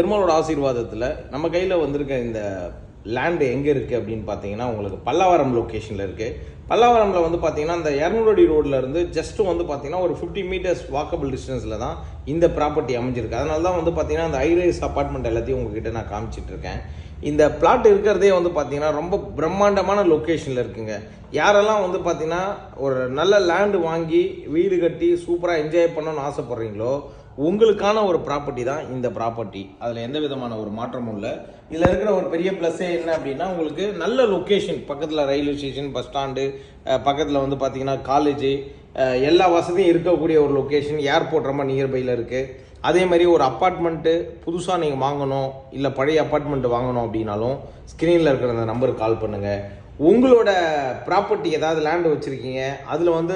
பெருமாளோட ஆசீர்வாதத்தில் நம்ம கையில் வந்திருக்க இந்த லேண்டு எங்கே இருக்குது அப்படின்னு பார்த்தீங்கன்னா உங்களுக்கு பல்லாவரம் லொக்கேஷனில் இருக்குது. பல்லாவரமில் வந்து பார்த்தீங்கன்னா இந்த 200 அடி ரோட்லேருந்து ஜஸ்ட்டு வந்து பார்த்தீங்கன்னா ஒரு 50 மீட்டர்ஸ் வாக்கபிள் டிஸ்டன்ஸில் தான் இந்த ப்ராப்பர்ட்டி அமைஞ்சிருக்கு. அதனால தான் வந்து பார்த்தீங்கன்னா அந்த ஹைரைஸ் அப்பார்ட்மெண்ட் எல்லாத்தையும் உங்ககிட்ட நான் காமிச்சிட்ருக்கேன். இந்த பிளாட் இருக்கிறதே வந்து பார்த்தீங்கன்னா ரொம்ப பிரம்மாண்டமான லொக்கேஷனில் இருக்குங்க. யாரெல்லாம் வந்து பார்த்தீங்கன்னா ஒரு நல்ல லேண்டு வாங்கி வீடு கட்டி சூப்பராக என்ஜாய் பண்ணணும்னு ஆசைப்பட்றீங்களோ உங்களுக்கான ஒரு ப்ராப்பர்ட்டி தான் இந்த ப்ராப்பர்ட்டி. அதில் எந்த விதமான ஒரு மாற்றமும் இல்லை. இதில் இருக்கிற ஒரு பெரிய ப்ளஸ்ஸே என்ன அப்படின்னா உங்களுக்கு நல்ல லொக்கேஷன், பக்கத்தில் ரயில்வே ஸ்டேஷன், பஸ் ஸ்டாண்டு, பக்கத்தில் வந்து பார்த்தீங்கன்னா காலேஜு, எல்லா வசதியும் இருக்கக்கூடிய ஒரு லொக்கேஷன். ஏர்போர்ட் ரொம்ப நியர்பையில் இருக்குது. அதே மாதிரி ஒரு அப்பார்ட்மெண்ட்டு புதுசாக நீங்கள் வாங்கணும் இல்லை பழைய அப்பார்ட்மெண்ட்டு வாங்கணும் அப்படின்னாலும் ஸ்க்ரீனில் இருக்கிற அந்த நம்பருக்கு கால் பண்ணுங்கள். உங்களோட ப்ராப்பர்ட்டி ஏதாவது லேண்டு வச்சுருக்கீங்க, அதில் வந்து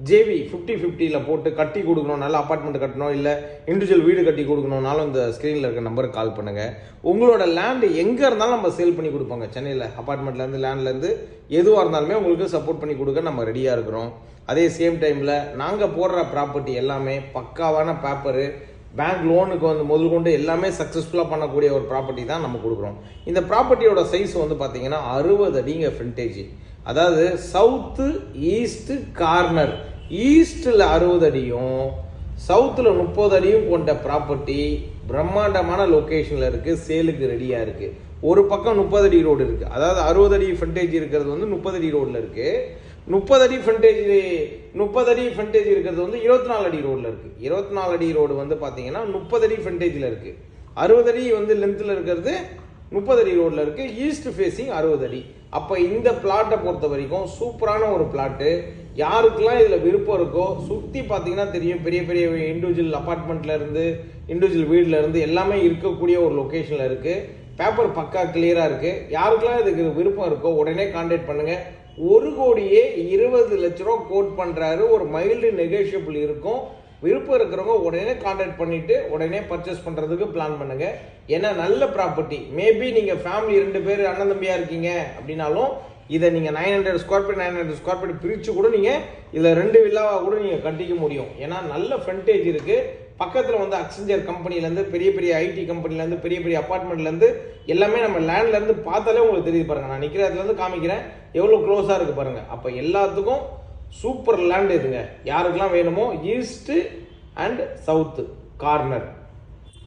ஜேவி 50-50 போட்டு கட்டி கொடுக்கணும், நல்ல அப்பார்ட்மெண்ட் கட்டணும் இல்லை இண்டிவிஜுவல் வீடு கட்டி கொடுக்கணுன்னாலும் இந்த ஸ்க்ரீனில் இருக்கிற நம்பருக்கு கால் பண்ணுங்கள். உங்களோட லேண்டு எங்கே இருந்தாலும் நம்ம சேல் பண்ணி கொடுப்போங்க. சென்னையில் அப்பார்ட்மெண்ட்லேருந்து லேண்ட்லேருந்து எதுவாக இருந்தாலுமே உங்களுக்கு சப்போர்ட் பண்ணி கொடுக்க நம்ம ரெடியாக இருக்கிறோம். அதே சேம் டைமில் நாங்கள் போடுற ப்ராப்பர்ட்டி எல்லாமே பக்காவான பேப்பரு, பேங்க் லோனுக்கு வந்து முதல் கொண்டு எல்லாமே சக்ஸஸ்ஃபுல்லாக பண்ணக்கூடிய ஒரு ப்ராப்பர்ட்டி தான் நம்ம கொடுக்குறோம். இந்த ப்ராப்பர்ட்டியோட சைஸ் வந்து பார்த்தீங்கன்னா 60 அடிங்க ஃப்ரண்டேஜ். அதாவது சவுத்து ஈஸ்ட்டு கார்னர், ஈஸ்ட்டில் 60 அடியும் சவுத்தில் 30 அடியும் கொண்ட ப்ராப்பர்ட்டி பிரம்மாண்டமான லொக்கேஷனில் இருக்குது. சேலுக்கு ரெடியாக இருக்குது. ஒரு பக்கம் 30 அடி ரோடு இருக்குது. அதாவது 60 அடி ஃப்ரண்டேஜ் இருக்கிறது வந்து 30 அடி ரோடில் இருக்குது. 30 அடி ஃப்ரண்டேஜ் இருக்கிறது வந்து 24 அடி ரோடில் இருக்குது. 24 அடி ரோடு வந்து பார்த்தீங்கன்னா 30 அடி ஃப்ரண்டேஜில் இருக்குது. 60 அடி வந்து லென்த்தில் இருக்கிறது 30 அடி ரோடில் இருக்குது. ஈஸ்ட் ஃபேஸிங் 60 அடி. அப்போ இந்த பிளாட்டை பொறுத்த வரைக்கும் சூப்பரான ஒரு பிளாட்டு. யாருக்கெல்லாம் இதில் விருப்பம் இருக்கோ சுற்றி பார்த்தீங்கன்னா தெரியும், பெரிய பெரிய இண்டிவிஜுவல் அப்பார்ட்மெண்ட்லேருந்து இண்டிவிஜுவல் வீட்டிலேருந்து எல்லாமே இருக்கக்கூடிய ஒரு லொக்கேஷனில் இருக்குது. பேப்பர் பக்கா கிளியராக இருக்குது. யாருக்கெல்லாம் இதுக்கு விருப்பம் இருக்கோ உடனே கான்டாக்ட் பண்ணுங்கள். 1,20,00,000 கோட் பண்ணுறாரு. ஒரு மைல்டு நெகோஷியபிள் இருக்கும். விருப்பம் இருக்கிறவங்க உடனே கான்டாக்ட் பண்ணிவிட்டு உடனே பர்ச்சேஸ் பண்ணுறதுக்கு பிளான் பண்ணுங்கள். ஏன்னா நல்ல ப்ராப்பர்ட்டி. மேபி நீங்கள் ஃபேமிலி 2 பேர் அண்ணன் தம்பியாக இருக்கீங்க அப்படின்னாலும் இதை நீங்கள் 900 ஸ்கொயர் ஃபீட் பிரித்து கூட நீங்கள் இதில் 2 வில்லாவாக கூட நீங்கள் கட்டிக்க முடியும். ஏன்னா நல்ல ஃப்ரண்டேஜ் இருக்குது. பக்கத்தில் வந்து அக்செஞ்சர் கம்பெனிலேருந்து பெரிய பெரிய ஐடி கம்பெனிலேருந்து பெரிய பெரிய அப்பார்ட்மெண்ட்லேருந்து எல்லாமே நம்ம லேண்ட்லேருந்து பார்த்தாலே உங்களுக்கு தெரியுது பாருங்கள். நான் நிற்கிற இடத்துலேருந்து காமிக்கிறேன் எவ்வளோ க்ளோஸாக இருக்குது பாருங்கள். அப்போ எல்லாத்துக்கும் சூப்பர் லேண்ட் இதுங்க. யாருக்கெல்லாம் வேணுமோ ஈஸ்ட்டு அண்ட் சவுத்து கார்னர்